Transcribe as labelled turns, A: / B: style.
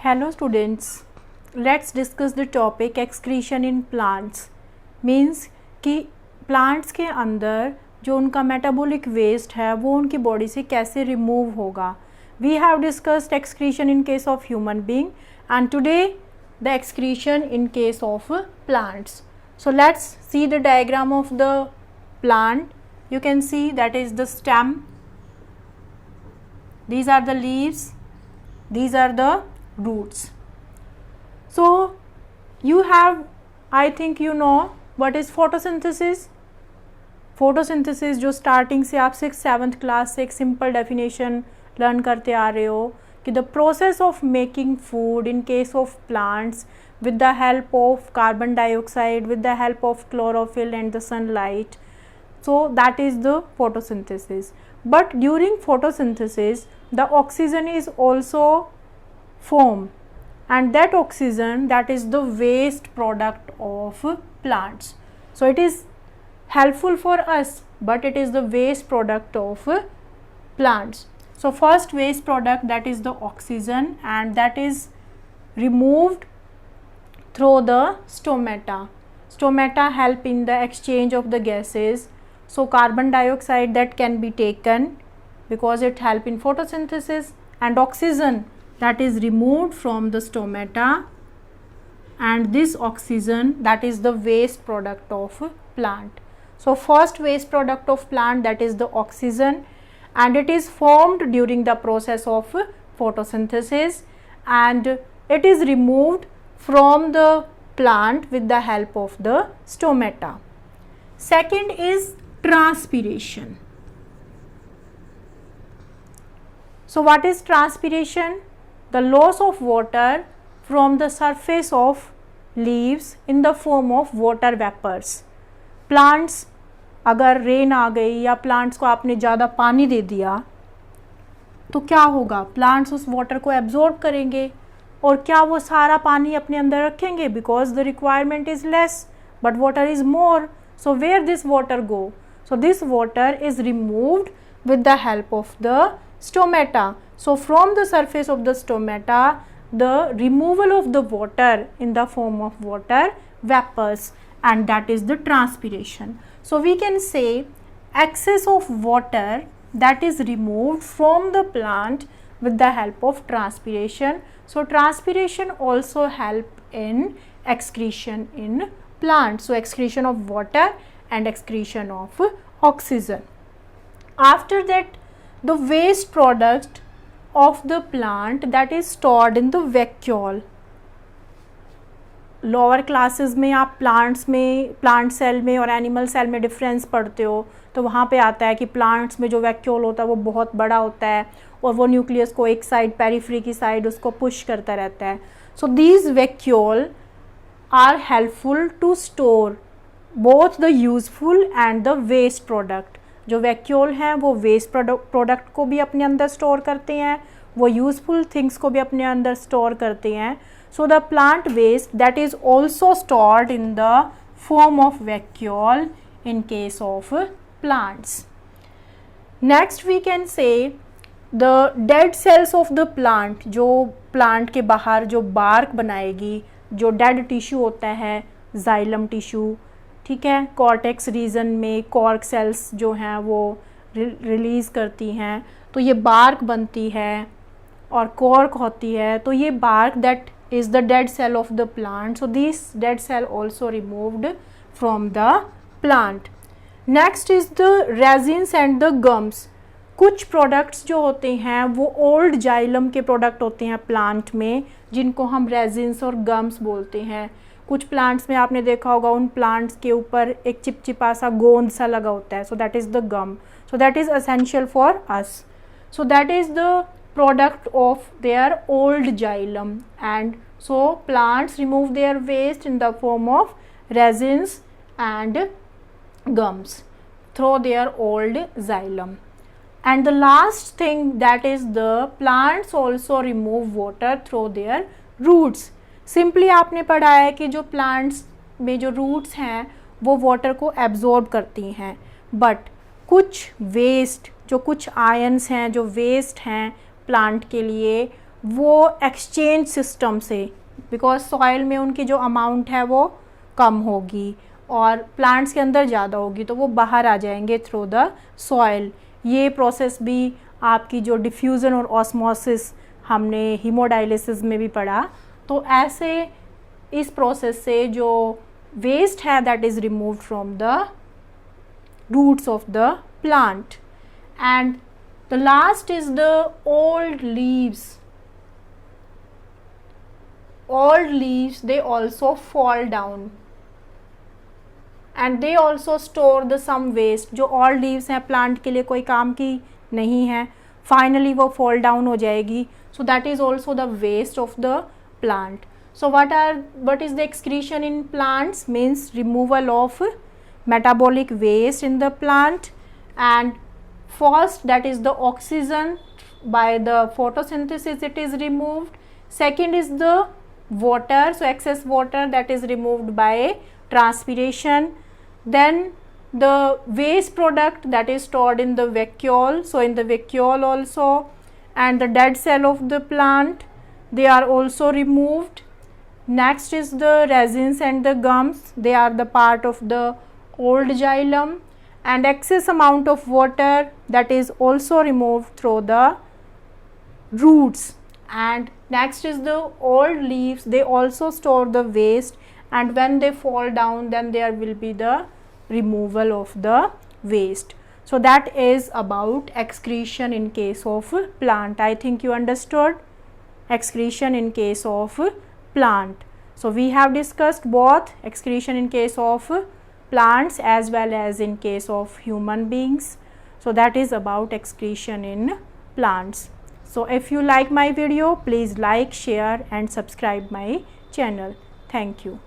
A: Hello students, let's discuss the topic excretion in plants. Means कि plants के अंदर जो उनका metabolic waste है वो उनकी body से कैसे remove होगा. We have discussed excretion in case of human being and today the excretion in case of plants. So let's see the diagram of the plant. You can see that is the stem. These are the leaves. These are the roots. So you have, I think you know what is photosynthesis. Photosynthesis जो starting से आप 6th-7th class से एक simple definition learn करते आ रहे हो कि the process of making food in case of plants with the help of carbon dioxide, with the help of chlorophyll and the sunlight. So that is the photosynthesis. But during photosynthesis the oxygen is also formed, and that oxygen, that is the waste product of plants. So it is helpful for us, but it is the waste product of plants. So first waste product, that is the oxygen, and that is removed through the stomata. Stomata help in the exchange of the gases. So carbon dioxide that can be taken because it help in photosynthesis, and oxygen that is removed from the stomata, and this oxygen that is the waste product of plant. So first waste product of plant, that is the oxygen, and it is formed during the process of photosynthesis, and it is removed from the plant with the help of the stomata. Second is transpiration. So what is transpiration? The loss of water from the surface of leaves in the form of water vapors. Plants, अगर rain आ गई या plants को आपने ज़्यादा पानी दे दिया तो क्या होगा? प्लांट्स उस वाटर को एब्जॉर्ब करेंगे, और क्या वो सारा पानी अपने अंदर रखेंगे? Because the requirement is less but water is more. So where this water go? So this water is removed with the help of the stomata. So from the surface of the stomata, the removal of the water in the form of water vapors, and that is the transpiration. So we can say excess of water that is removed from the plant with the help of transpiration. So transpiration also help in excretion in plants. So excretion of water and excretion of oxygen. After that, the waste product of the plant that is stored in the vacuole. Lower classes में आप plants में, plant cell में और animal cell में difference पढ़ते हो, तो वहाँ पे आता है कि प्लांट्स में जो वैक्यूल होता है वो बहुत बड़ा होता है और वो न्यूक्लियस को एक साइड, पेरिफेरी की साइड उसको पुश करता रहता है. So these vacuole are helpful to store both the useful and the waste product. जो वैक्यूल हैं वो वेस्ट प्रोडक्ट को भी अपने अंदर स्टोर करते हैं, वो यूज़फुल थिंग्स को भी अपने अंदर स्टोर करते हैं. So the plant waste that is also stored in the form of vacuole in case of plants. Next we can say the dead cells of the plant. जो प्लांट के बाहर जो बार्क बनाएगी, जो डेड टिश्यू होता है, xylem tissue, ठीक है, कॉर्टेक्स रीजन में कॉर्क सेल्स जो हैं वो रिलीज़ करती हैं, तो ये बार्क बनती है और कॉर्क होती है. तो ये bark that is the dead cell of the plant. So this dead cell also removed from the plant. Next is the resins and the gums. कुछ प्रोडक्ट्स जो होते हैं वो ओल्ड जाइलम के प्रोडक्ट होते हैं प्लांट में, जिनको हम रेजिन्स और गम्स बोलते हैं. कुछ प्लांट्स में आपने देखा होगा उन प्लांट्स के ऊपर एक चिपचिपा सा गोंद सा लगा होता है. So that is the gum. So that is essential for us. So that is the product of their old xylem, and so plants remove their waste in the form of resins and gums through their old xylem. And the last thing, that is the plants also remove water through their roots. Simply आपने पढ़ा है कि जो plants में जो roots हैं वो water को absorb करती हैं, but कुछ waste, जो कुछ ions हैं जो waste हैं plant के लिए, वो एक्सचेंज सिस्टम से, बिकॉज सॉइल में उनकी जो अमाउंट है वो कम होगी और प्लांट्स के अंदर ज़्यादा होगी, तो वो बाहर आ जाएंगे थ्रू द सॉइल। ये प्रोसेस भी आपकी जो डिफ्यूज़न और ऑस्मोसिस हमने हीमोडायलिसिस में भी पढ़ा। तो ऐसे इस प्रोसेस से जो वेस्ट है that is removed from the roots of the plant. And the last is the old leaves. Old leaves, they also fall down and they also store the some waste। जो old leaves हैं plant के लिए कोई काम की नहीं है, finally वो fall down हो जाएगी, so that is also the waste of the plant। So what is the excretion in plants? Means removal of metabolic waste in the plant, and first that is the oxygen, by the photosynthesis it is removed। Second is the water, so excess water that is removed by transpiration। Then the waste product that is stored in the vacuole, so in the vacuole also, and the dead cell of the plant, they are also removed। Next is the resins and the gums, they are the part of the old xylem, and excess amount of water that is also removed through the roots। And next is the old leaves, they also store the waste, and when they fall down then there will be the removal of the waste। So that is about excretion in case of plant। I think you understood excretion in case of plant। So we have discussed both excretion in case of plants as well as in case of human beings। So that is about excretion in plants। So if you like my video, please like, share and subscribe my channel. Thank you.